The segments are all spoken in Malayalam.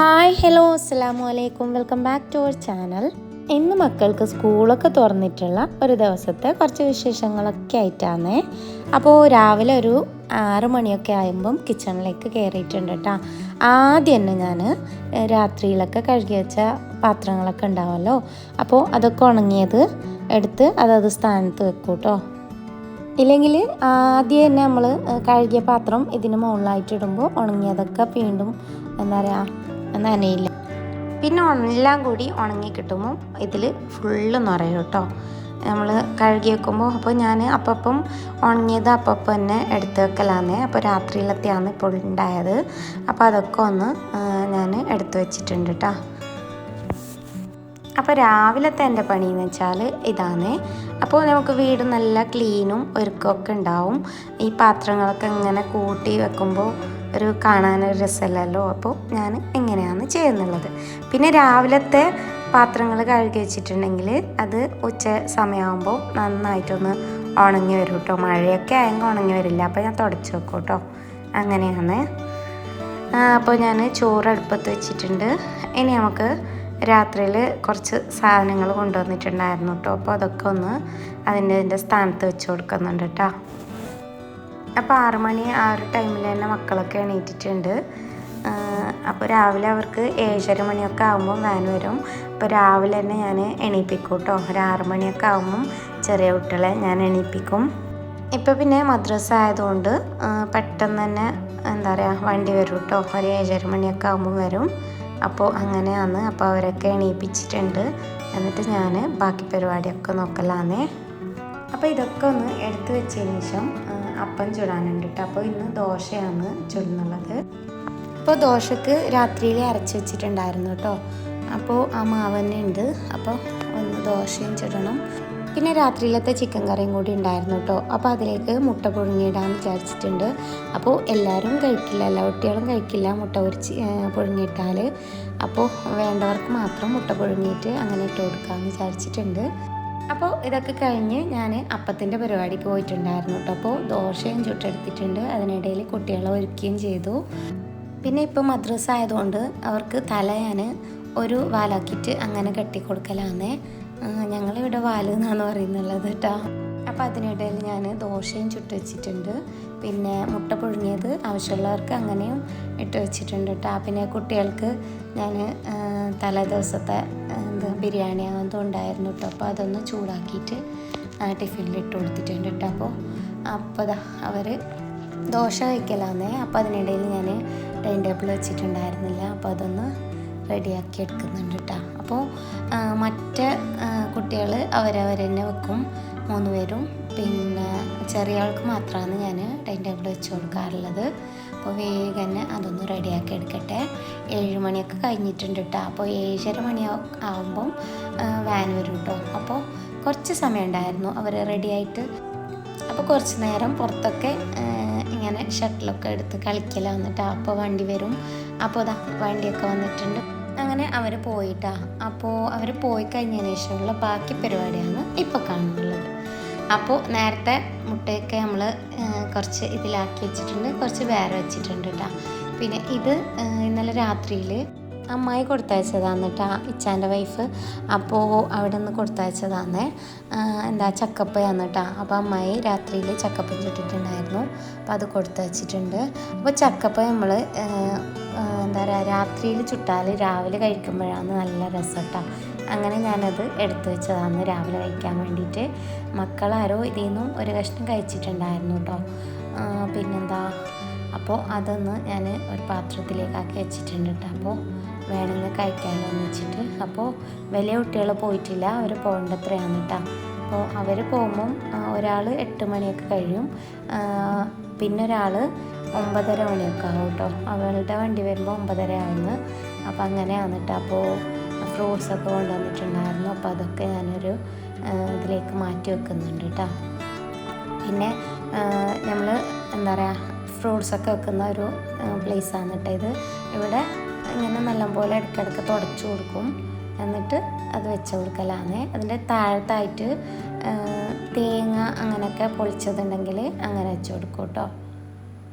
ഹായ് ഹലോ അസ്സലാമു അലൈക്കും welcome back to our channel. ഇന്ന് മക്കൾക്ക് സ്കൂളൊക്കെ തുറന്നിട്ടുള്ള ഒരു ദിവസത്തെ കുറച്ച് വിശേഷങ്ങളൊക്കെ ആയിട്ടാണ്. അപ്പോൾ രാവിലെ ഒരു 6 മണിയൊക്കെ ആകുമ്പം കിച്ചണിലേക്ക് കയറിയിട്ടുണ്ട് കേട്ടോ. ആദ്യം തന്നെ ഞാൻ രാത്രിയിലൊക്കെ കഴുകി വെച്ച പാത്രങ്ങളൊക്കെ ഉണ്ടാവുമല്ലോ, അപ്പോൾ അതൊക്കെ ഉണങ്ങിയത് എടുത്ത് അതത് സ്ഥാനത്ത് വെക്കും കേട്ടോ. ഇല്ലെങ്കിൽ ആദ്യം തന്നെ നമ്മൾ കഴുകിയ പാത്രം ഇതിന് മുകളിലായിട്ട് ഇടുമ്പോൾ ഉണങ്ങിയതൊക്കെ വീണ്ടും എന്താ പറയുക നനയില്ല. പിന്നെ എല്ലാം കൂടി ഉണങ്ങി കിട്ടുമ്പോൾ ഇതിൽ ഫുള്ള് നിറയും കേട്ടോ നമ്മൾ കഴുകി വെക്കുമ്പോൾ. അപ്പോൾ ഞാൻ അപ്പം ഉണങ്ങിയത് അപ്പം തന്നെ എടുത്ത് വെക്കലാന്നേ. അപ്പോൾ രാത്രിയിലത്തെയാണ് ഇപ്പോൾ ഉണ്ടായത്. അപ്പോൾ അതൊക്കെ ഒന്ന് ഞാൻ എടുത്ത് വെച്ചിട്ടുണ്ട് കേട്ടോ. അപ്പോൾ രാവിലത്തെ എൻ്റെ പണിയെന്ന് വെച്ചാൽ ഇതാണ്. അപ്പോൾ നമുക്ക് വീട് നല്ല ക്ലീനും ഒരുക്കമൊക്കെ ഉണ്ടാവും. ഈ പാത്രങ്ങളൊക്കെ ഇങ്ങനെ കൂട്ടി വെക്കുമ്പോൾ ഒരു കാണാനൊരു രസമല്ലല്ലോ. അപ്പോൾ ഞാൻ എങ്ങനെയാണ് ചെയ്യുന്നുള്ളത്. പിന്നെ രാവിലത്തെ പാത്രങ്ങൾ കഴുകി വെച്ചിട്ടുണ്ടെങ്കിൽ അത് ഉച്ച സമയമാകുമ്പോൾ നന്നായിട്ടൊന്ന് ഉണങ്ങി വരും കേട്ടോ. മഴയൊക്കെ ആയെങ്കിൽ ഉണങ്ങി വരില്ല. അപ്പോൾ ഞാൻ തുടച്ച് വെക്കും കേട്ടോ. അങ്ങനെയാണ്. അപ്പോൾ ഞാൻ ചോറ് അടുപ്പത്ത് വെച്ചിട്ടുണ്ട്. ഇനി നമുക്ക് രാത്രിയിൽ കുറച്ച് സാധനങ്ങൾ കൊണ്ടുവന്നിട്ടുണ്ടായിരുന്നു കേട്ടോ. അപ്പോൾ അതൊക്കെ ഒന്ന് അതിൻ്റെ സ്ഥാനത്ത് വെച്ച് കൊടുക്കുന്നുണ്ട് കേട്ടോ. അപ്പോൾ 6 മണി ആ ഒരു ടൈമിൽ തന്നെ മക്കളൊക്കെ എണീറ്റിട്ടുണ്ട്. അപ്പോൾ രാവിലെ അവർക്ക് 7:30 മണിയൊക്കെ ആകുമ്പം വാൻ വരും. അപ്പോൾ രാവിലെ തന്നെ ഞാൻ എണീപ്പിക്കും കേട്ടോ. ഒരു 6 മണിയൊക്കെ ആകുമ്പം ചെറിയ കുട്ടികളെ ഞാൻ എണീപ്പിക്കും. ഇപ്പോൾ പിന്നെ മദ്രസ ആയതുകൊണ്ട് പെട്ടെന്ന് തന്നെ എന്താ പറയുക വണ്ടി വരും കേട്ടോ. ഒരു 7:30 മണിയൊക്കെ ആകുമ്പം വരും. അപ്പോൾ അങ്ങനെയാണ്. അപ്പോൾ അവരൊക്കെ എണീപ്പിച്ചിട്ടുണ്ട്. എന്നിട്ട് ഞാൻ ബാക്കി പരിപാടിയൊക്കെ നോക്കലാന്നേ. അപ്പോൾ ഇതൊക്കെ ഒന്ന് എടുത്ത് വെച്ചതിന് ശേഷം അപ്പം ചുടാനുണ്ട് കേട്ടോ. അപ്പോൾ ഇന്ന് ദോശയാണ് ചുടുന്നുള്ളത്. അപ്പോൾ ദോശക്ക് രാത്രിയിൽ അരച്ച് വെച്ചിട്ടുണ്ടായിരുന്നു കേട്ടോ. അപ്പോൾ ആ മാവ് തന്നെ ഉണ്ട്. അപ്പോൾ ഒന്ന് ദോശയും ചുടണം. പിന്നെ രാത്രിയിലത്തെ ചിക്കൻ കറിയും കൂടി ഉണ്ടായിരുന്നു കേട്ടോ. അപ്പോൾ അതിലേക്ക് മുട്ട പുഴുങ്ങിയിടാമെന്ന് വിചാരിച്ചിട്ടുണ്ട്. അപ്പോൾ എല്ലാവരും കഴിക്കില്ല, എല്ലാ കുട്ടികളും കഴിക്കില്ല മുട്ട പുഴുങ്ങിയിട്ടാൽ. അപ്പോൾ വേണ്ടവർക്ക് മാത്രം മുട്ട പുഴുങ്ങിയിട്ട് അങ്ങനെ ഇട്ട് കൊടുക്കാമെന്ന് വിചാരിച്ചിട്ടുണ്ട്. അപ്പോൾ ഇതൊക്കെ കഴിഞ്ഞ് ഞാൻ അപ്പത്തിൻ്റെ പരിപാടിക്ക് പോയിട്ടുണ്ടായിരുന്നു കേട്ടോ. അപ്പോൾ ദോശയും ചുട്ടെടുത്തിട്ടുണ്ട്. അതിനിടയിൽ കുട്ടികളെ ഒരുക്കുകയും ചെയ്തു. പിന്നെ ഇപ്പോൾ മദ്രസ ആയതുകൊണ്ട് അവർക്ക് തല ഞാൻ ഒരു വാലാക്കിയിട്ട് അങ്ങനെ കെട്ടിക്കൊടുക്കലാന്നേ. ഞങ്ങളിവിടെ വാല് എന്നാണ് പറയുന്നുള്ളത് കേട്ടോ. അപ്പോൾ അതിനിടയിൽ ഞാൻ ദോശയും ചുട്ട് വെച്ചിട്ടുണ്ട്. പിന്നെ മുട്ട പുഴുങ്ങിയത് ആവശ്യമുള്ളവർക്ക് അങ്ങനെയും ഇട്ട് വെച്ചിട്ടുണ്ട് കേട്ടോ. പിന്നെ കുട്ടികൾക്ക് ഞാൻ തലേ ദിവസത്തെ ബിരിയാണി അതുണ്ടായിരുന്നു കേട്ടോ. അപ്പോൾ അതൊന്ന് ചൂടാക്കിയിട്ട് ടിഫിനിൽ ഇട്ട് കൊടുത്തിട്ടുണ്ട് കേട്ടോ. അപ്പോൾ അവർ ദോശ കഴിക്കലാന്നേ. അപ്പോൾ അതിനിടയിൽ ഞാൻ ടൈം ടേബിൾ വെച്ചിട്ടുണ്ടായിരുന്നില്ല. അപ്പോൾ അതൊന്ന് റെഡിയാക്കി എടുക്കുന്നുണ്ട് കേട്ടോ. അപ്പോൾ മറ്റ് കുട്ടികൾ അവരവർ തന്നെ വെക്കും 3 പേരും. പിന്നെ ചെറിയ ആൾക്ക് മാത്രമാണ് ഞാൻ ടൈം ടേബിൾ വെച്ച് കൊടുക്കാറുള്ളത്. അപ്പോൾ വേഗം തന്നെ അതൊന്ന് റെഡിയാക്കി എടുക്കട്ടെ. 7 മണിയൊക്കെ കഴിഞ്ഞിട്ടുണ്ട് കേട്ടോ. അപ്പോൾ 7:30 മണി ആകുമ്പം വാൻ വരും കേട്ടോ. അപ്പോൾ കുറച്ച് സമയം ഉണ്ടായിരുന്നു അവർ റെഡിയായിട്ട്. അപ്പോൾ കുറച്ച് നേരം പുറത്തൊക്കെ ഇങ്ങനെ ഷട്ടിലൊക്കെ എടുത്ത് കളിക്കലാണ് കേട്ടോ. അപ്പോൾ വണ്ടി വരും. അപ്പോൾ വണ്ടിയൊക്കെ വന്നിട്ടുണ്ട്. അങ്ങനെ അവർ പോയിട്ടാ. അപ്പോൾ അവർ പോയി കഴിഞ്ഞതിന് ശേഷമുള്ള ബാക്കി പരിപാടിയാണ് ഇപ്പോൾ കാണുന്നുള്ളത്. അപ്പോൾ നേരത്തെ മുട്ടയൊക്കെ നമ്മൾ കുറച്ച് ഇതിലാക്കി വെച്ചിട്ടുണ്ട്, കുറച്ച് വേറെ വെച്ചിട്ടുണ്ട് കേട്ടോ. പിന്നെ ഇത് ഇന്നലെ രാത്രിയിൽ അമ്മായി കൊടുത്തയച്ചതാണ് കേട്ടോ, ഇച്ചാൻ്റെ വൈഫ്. അപ്പോൾ അവിടെ നിന്ന് കൊടുത്തയച്ചതാണ് ചക്കപ്പയാണ് കേട്ടോ. അപ്പോൾ അമ്മായി രാത്രിയിൽ ചക്കപ്പ ചുട്ടിട്ടുണ്ടായിരുന്നു. അപ്പോൾ അത് കൊടുത്തയച്ചിട്ടുണ്ട്. അപ്പോൾ ചക്കപ്പ നമ്മൾ രാത്രിയിൽ ചുട്ടാൽ രാവിലെ കഴിക്കുമ്പോഴാണ് നല്ല രസം കേട്ടോ. അങ്ങനെ ഞാനത് എടുത്തു വെച്ചതാണ് രാവിലെ കഴിക്കാൻ വേണ്ടിയിട്ട്. മക്കളാരോ ഇതിൽ നിന്നും ഒരു കഷ്ണം കഴിച്ചിട്ടുണ്ടായിരുന്നു കേട്ടോ. അപ്പോൾ അതൊന്ന് ഞാൻ ഒരു പാത്രത്തിലേക്കാക്കി വെച്ചിട്ടുണ്ട് കേട്ടോ. അപ്പോൾ വേണമെങ്കിൽ കഴിക്കാമല്ലോ എന്ന് വെച്ചിട്ട്. അപ്പോൾ വലിയ കുട്ടികൾ പോയിട്ടില്ല, അവർ പോകേണ്ടത്രയാണ് കേട്ടോ. അപ്പോൾ അവർ പോകുമ്പം ഒരാൾ 8 മണിയൊക്കെ കഴിയും. പിന്നെ ഒരാൾ 9:30 മണിയൊക്കെ ആവും കേട്ടോ. അവളുടെ വണ്ടി വരുമ്പോൾ 9:30 ആവുന്നു. അപ്പോൾ അങ്ങനെയാണ് കേട്ടോ. അപ്പോൾ ഫ്രൂട്ട്സൊക്കെ കൊണ്ടുവന്നിട്ടുണ്ടായിരുന്നു. അപ്പോൾ അതൊക്കെ ഞാനൊരു ഇതിലേക്ക് മാറ്റി വെക്കുന്നുണ്ട് കേട്ടോ. പിന്നെ നമ്മൾ ഫ്രൂട്ട്സൊക്കെ വെക്കുന്ന ഒരു പ്ലേസാണ് കേട്ടോ ഇത്. ഇവിടെ ഇങ്ങനെ നല്ലപോലെ ഇടയ്ക്കിടയ്ക്ക് തുടച്ചു കൊടുക്കും. എന്നിട്ട് അത് വെച്ച് കൊടുക്കലാണ്. അതിൻ്റെ താഴത്തായിട്ട് തേങ്ങ അങ്ങനെയൊക്കെ പൊളിച്ചതുണ്ടെങ്കിൽ അങ്ങനെ വെച്ച് കൊടുക്കും കേട്ടോ.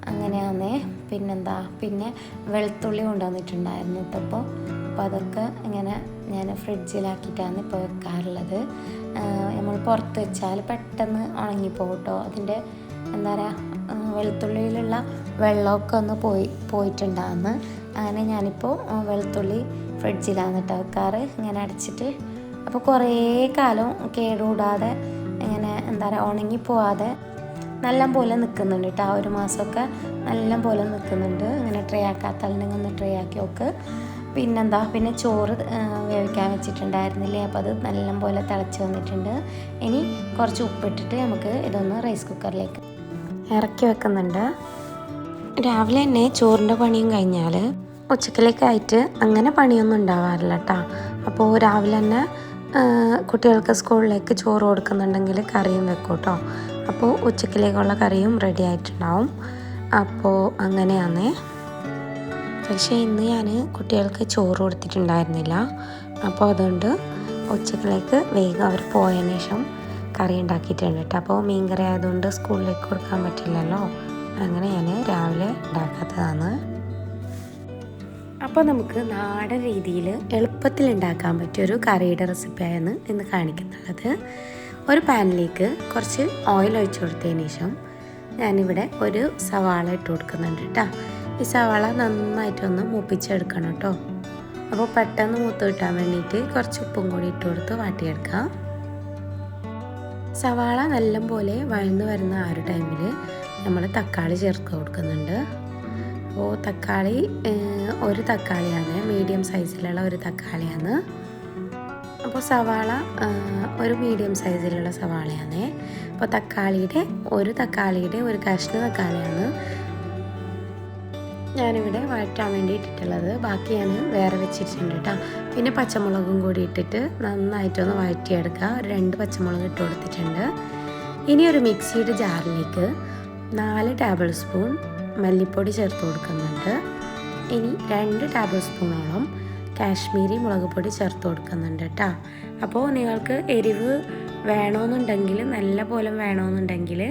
അങ്ങനെയാണേ. പിന്നെന്താ, പിന്നെ വെളുത്തുള്ളി കൊണ്ടുവന്നിട്ടുണ്ടായിരുന്നു കേട്ടോ. അപ്പോൾ അതൊക്കെ ഇങ്ങനെ ഞാൻ ഫ്രിഡ്ജിലാക്കിയിട്ടാണ് ഇപ്പോൾ വെക്കാറുള്ളത്. നമ്മൾ പുറത്ത് വെച്ചാൽ പെട്ടെന്ന് ഉണങ്ങിപ്പോകും കേട്ടോ. അതിൻ്റെ എന്താ പറയുക, വെളുത്തുള്ളിയിലുള്ള വെള്ളമൊക്കെ ഒന്ന് പോയിട്ടുണ്ടാകുന്നു. അങ്ങനെ ഞാനിപ്പോൾ വെളുത്തുള്ളി ഫ്രിഡ്ജിലാണ് കേട്ടോ വെക്കാറ്, ഇങ്ങനെ അടച്ചിട്ട്. അപ്പോൾ കുറേ കാലം കേടുകൂടാതെ ഇങ്ങനെ എന്താ പറയുക ഉണങ്ങിപ്പോവാതെ നല്ല പോലെ നിൽക്കുന്നുണ്ട് കേട്ടോ. ആ ഒരു മാസമൊക്കെ നല്ല പോലെ നിൽക്കുന്നുണ്ട്. ഇങ്ങനെ ട്രേ ആക്കാത്തല്ലെങ്കിൽ ഒന്ന് ട്രേ ആക്കി നോക്ക്. പിന്നെന്താ, പിന്നെ ചോറ് വേവിക്കാൻ വെച്ചിട്ടുണ്ടായിരുന്നില്ലേ, അപ്പോൾ അത് നല്ല പോലെ തിളച്ച് വന്നിട്ടുണ്ട്. ഇനി കുറച്ച് ഉപ്പിട്ടിട്ട് നമുക്ക് ഇതൊന്ന് റൈസ് കുക്കറിലേക്ക് ഇറക്കി വെക്കുന്നുണ്ട്. രാവിലെ തന്നെ ചോറിൻ്റെ പണിയും കഴിഞ്ഞാൽ ഉച്ചക്കലേക്കായിട്ട് അങ്ങനെ പണിയൊന്നും ഉണ്ടാവാറില്ല കേട്ടോ. അപ്പോൾ രാവിലെ തന്നെ കുട്ടികൾക്ക് സ്കൂളിലേക്ക് ചോറ് കൊടുക്കുന്നുണ്ടെങ്കിൽ കറിയും വെക്കും കേട്ടോ. അപ്പോൾ ഉച്ചക്കലേക്കുള്ള കറിയും റെഡി ആയിട്ടുണ്ടാവും. അപ്പോൾ അങ്ങനെയാണ്. പക്ഷേ ഇന്ന് ഞാൻ കുട്ടികൾക്ക് ചോറ് കൊടുത്തിട്ടുണ്ടായിരുന്നില്ല. അപ്പോൾ അതുകൊണ്ട് ഉച്ചക്കലേക്ക് വേഗം അവർ പോയതിന് ശേഷം കറി ഉണ്ടാക്കിയിട്ടുണ്ട് കേട്ടോ. അപ്പോൾ മീൻ കറി ആയതുകൊണ്ട് സ്കൂളിലേക്ക് കൊടുക്കാൻ പറ്റില്ലല്ലോ, അങ്ങനെ ഞാൻ രാവിലെ ഉണ്ടാക്കാത്തതാണ്. അപ്പോൾ നമുക്ക് നാടൻ രീതിയിൽ എളുപ്പത്തിൽ ഉണ്ടാക്കാൻ പറ്റിയൊരു കറിയുടെ റെസിപ്പിയാണ് ഇന്ന് കാണിക്കുന്നുള്ളത്. ഒരു പാനിലേക്ക് കുറച്ച് ഓയിൽ ഒഴിച്ച് കൊടുത്തതിന് ശേഷം ഞാനിവിടെ ഒരു സവാള ഇട്ട് കൊടുക്കുന്നുണ്ട് കേട്ടോ. ഈ സവാള നന്നായിട്ടൊന്ന് മൂപ്പിച്ചെടുക്കണം കേട്ടോ. അപ്പോൾ പെട്ടെന്ന് മൂത്ത് കിട്ടാൻ വേണ്ടിയിട്ട് കുറച്ച് ഉപ്പും കൂടി ഇട്ട് കൊടുത്ത് വാട്ടിയെടുക്കാം. സവാള നല്ലപോലെ വഴന്ന് വരുന്ന ആ ഒരു ടൈമിൽ നമ്മൾ തക്കാളി ചേർത്ത് കൊടുക്കുന്നുണ്ട്. അപ്പോൾ തക്കാളി ഒരു തക്കാളിയാണ്, മീഡിയം സൈസിലുള്ള ഒരു തക്കാളിയാണ്. അപ്പോൾ സവാള ഒരു മീഡിയം സൈസിലുള്ള സവാളയാണ്. അപ്പോൾ തക്കാളിയുടെ ഒരു കഷ്ണം തക്കാളിയാണ് ഞാനിവിടെ വഴറ്റാൻ വേണ്ടി ഇട്ടിട്ടുള്ളത്. ബാക്കി ഞാൻ വേറെ വെച്ചിട്ടുണ്ട് കേട്ടോ. പിന്നെ പച്ചമുളകും കൂടി ഇട്ടിട്ട് നന്നായിട്ടൊന്ന് വഴറ്റിയെടുക്കുക. ഒരു 2 പച്ചമുളക് ഇട്ട് കൊടുത്തിട്ടുണ്ട്. ഇനി ഒരു മിക്സിയുടെ ജാറിലേക്ക് 4 ടേബിൾ സ്പൂൺ മല്ലിപ്പൊടി ചേർത്ത് കൊടുക്കുന്നുണ്ട്. ഇനി 2 ടേബിൾ സ്പൂണോളം കാശ്മീരി മുളക് പൊടി ചേർത്ത് കൊടുക്കുന്നുണ്ട് കേട്ടോ. അപ്പോൾ നിങ്ങൾക്ക് എരിവ് വേണമെന്നുണ്ടെങ്കിൽ, നല്ല പോലെ വേണമെന്നുണ്ടെങ്കിൽ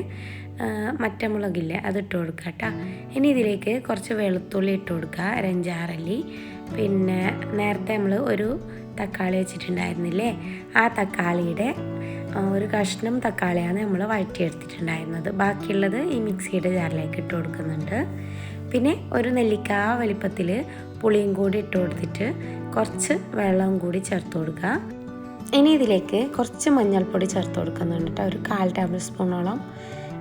മറ്റേ മുളകില്ലേ അതിട്ട് കൊടുക്കുക കേട്ടോ. ഇനി ഇതിലേക്ക് കുറച്ച് വെളുത്തുള്ളി ഇട്ട് കൊടുക്കുക, 5-6 അല്ലി. പിന്നെ നേരത്തെ നമ്മൾ ഒരു തക്കാളി വെച്ചിട്ടുണ്ടായിരുന്നില്ലേ, ആ തക്കാളിയുടെ ഒരു കഷ്ണം തക്കാളിയാണ് നമ്മൾ വഴറ്റിയെടുത്തിട്ടുണ്ടായിരുന്നത്. ബാക്കിയുള്ളത് ഈ മിക്സിയുടെ ജാറിലേക്ക് ഇട്ട് കൊടുക്കുന്നുണ്ട്. പിന്നെ ഒരു നെല്ലിക്ക വലിപ്പത്തിൽ പുളിയും കൂടി ഇട്ട് കൊടുത്തിട്ട് കുറച്ച് വെള്ളവും കൂടി ചേർത്ത് കൊടുക്കുക. ഇനി ഇതിലേക്ക് കുറച്ച് മഞ്ഞൾപ്പൊടി ചേർത്ത് കൊടുക്കുന്നുണ്ട് കേട്ടോ, ഒരു 1/4 ടേബിൾ സ്പൂണോളം.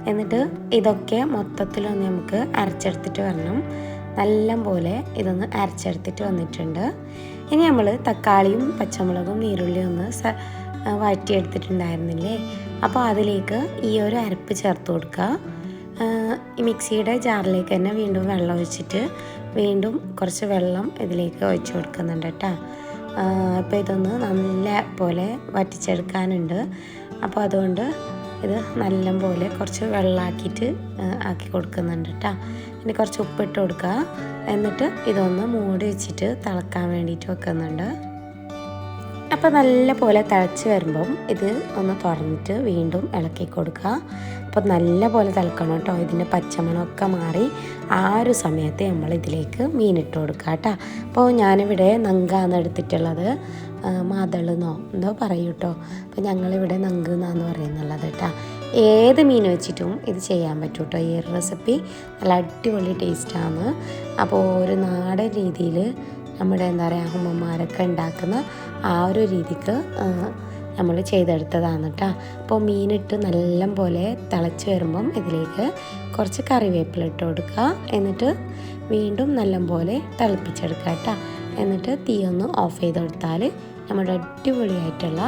എന്നിട്ട് ഇതൊക്കെ മൊത്തത്തിലൊന്ന് നമുക്ക് അരച്ചെടുത്തിട്ട് വരണം. നല്ല പോലെ ഇതൊന്ന് അരച്ചെടുത്തിട്ട് വന്നിട്ടുണ്ട്. ഇനി നമ്മൾ തക്കാളിയും പച്ചമുളകും നീരുള്ളിയും ഒന്ന് വഴറ്റിയെടുത്തിട്ടുണ്ടായിരുന്നില്ലേ, അപ്പോൾ അതിലേക്ക് ഈ ഒരു അരപ്പ് ചേർത്ത് കൊടുക്കുക. ഈ മിക്സിയുടെ ജാറിലേക്ക് തന്നെ വീണ്ടും വെള്ളം ഒഴിച്ചിട്ട് വീണ്ടും കുറച്ച് വെള്ളം ഇതിലേക്ക് ഒഴിച്ച് കൊടുക്കുന്നുണ്ട് കേട്ടോ. അപ്പോൾ ഇതൊന്ന് നല്ല പോലെ വറ്റിച്ചെടുക്കാനുണ്ട്. അപ്പോൾ അതുകൊണ്ട് ഇത് നല്ല പോലെ കുറച്ച് വെള്ളമാക്കിയിട്ട് ആക്കി കൊടുക്കുന്നുണ്ട് കേട്ടോ. ഇനി കുറച്ച് ഉപ്പിട്ട് കൊടുക്കുക. എന്നിട്ട് ഇതൊന്ന് മൂടി വെച്ചിട്ട് തിളക്കാൻ വേണ്ടിയിട്ട് വെക്കുന്നുണ്ട്. അപ്പോൾ നല്ല പോലെ തിളച്ച് വരുമ്പം ഇത് ഒന്ന് തുറന്നിട്ട് വീണ്ടും ഇളക്കി കൊടുക്കുക. അപ്പോൾ നല്ല പോലെ തിളക്കണം കേട്ടോ. ഇതിൻ്റെ പച്ചമണമൊക്കെ മാറി ആ ഒരു സമയത്ത് നമ്മൾ ഇതിലേക്ക് മീനിട്ട് കൊടുക്കുക കേട്ടോ. അപ്പോൾ ഞാനിവിടെ നങ്കാന്ന് എടുത്തിട്ടുള്ളത്, മാതളെന്നോ എന്തോ പറയൂ കേട്ടോ. അപ്പോൾ ഞങ്ങളിവിടെ നങ്ക് എന്നാന്ന് പറയുന്നുള്ളത് കേട്ടോ. ഏത് മീൻ വെച്ചിട്ടും ഇത് ചെയ്യാൻ പറ്റും കേട്ടോ. ഈ ഒരു റെസിപ്പി നല്ല അടിപൊളി ടേസ്റ്റാണ്. അപ്പോൾ ഒരു നാടൻ രീതിയിൽ നമ്മുടെ എന്താ പറയുക അമ്മമാരൊക്കെ ഉണ്ടാക്കുന്ന ആ ഒരു രീതിക്ക് നമ്മൾ ചെയ്തെടുത്തതാണ് കേട്ടോ. അപ്പോൾ മീനിട്ട് നല്ല പോലെ തിളച്ച് വരുമ്പം ഇതിലേക്ക് കുറച്ച് കറിവേപ്പില ഇട്ട് കൊടുക്കുക. എന്നിട്ട് വീണ്ടും നല്ല പോലെ തിളപ്പിച്ചെടുക്കുക കേട്ടോ. എന്നിട്ട് തീ ഒന്ന് ഓഫ് ചെയ്തെടുത്താൽ നമ്മുടെ അടിപൊളിയായിട്ടുള്ള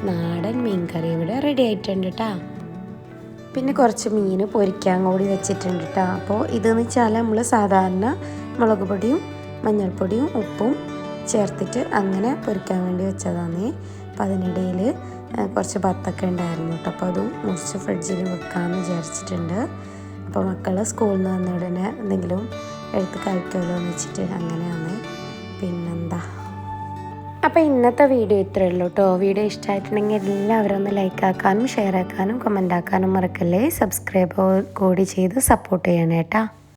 നാടൻ മീൻ കറി ഇവിടെ റെഡി ആയിട്ടുണ്ട് കേട്ടോ. പിന്നെ കുറച്ച് മീൻ പൊരിക്കാൻ കൂടി വെച്ചിട്ടുണ്ട് കേട്ടോ. അപ്പോൾ ഇതെന്ന് വെച്ചാൽ നമ്മൾ സാധാരണ മുളക് പൊടിയും മഞ്ഞൾപ്പൊടിയും ഉപ്പും ചേർത്തിട്ട് അങ്ങനെ പൊരിക്കാൻ വേണ്ടി വെച്ചതാണ്. അപ്പോൾ അതിനിടയിൽ കുറച്ച് ബത്തൊക്കെ ഉണ്ടായിരുന്നു കേട്ടോ. അപ്പോൾ അതും മുറിച്ച് ഫ്രിഡ്ജിൽ വെക്കാമെന്ന് വിചാരിച്ചിട്ടുണ്ട്. അപ്പോൾ മക്കൾ സ്കൂളിൽ നിന്ന് വന്ന ഉടനെ എന്തെങ്കിലും എടുത്ത് കഴിക്കുമല്ലോ എന്ന് വെച്ചിട്ട് അങ്ങനെയാണ്. പിന്നെന്താ, അപ്പോൾ ഇന്നത്തെ വീഡിയോ ഇത്രയേ ഉള്ളൂ കേട്ടോ. വീഡിയോ ഇഷ്ടമായിട്ടുണ്ടെങ്കിൽ എല്ലാവരും ഒന്ന് ലൈക്ക് ആക്കാനും ഷെയർ ആക്കാനും കമൻ്റ് ആക്കാനും മറക്കല്ലേ. സബ്സ്ക്രൈബ് കൂടി ചെയ്ത് സപ്പോർട്ട് ചെയ്യണേ കേട്ടോ.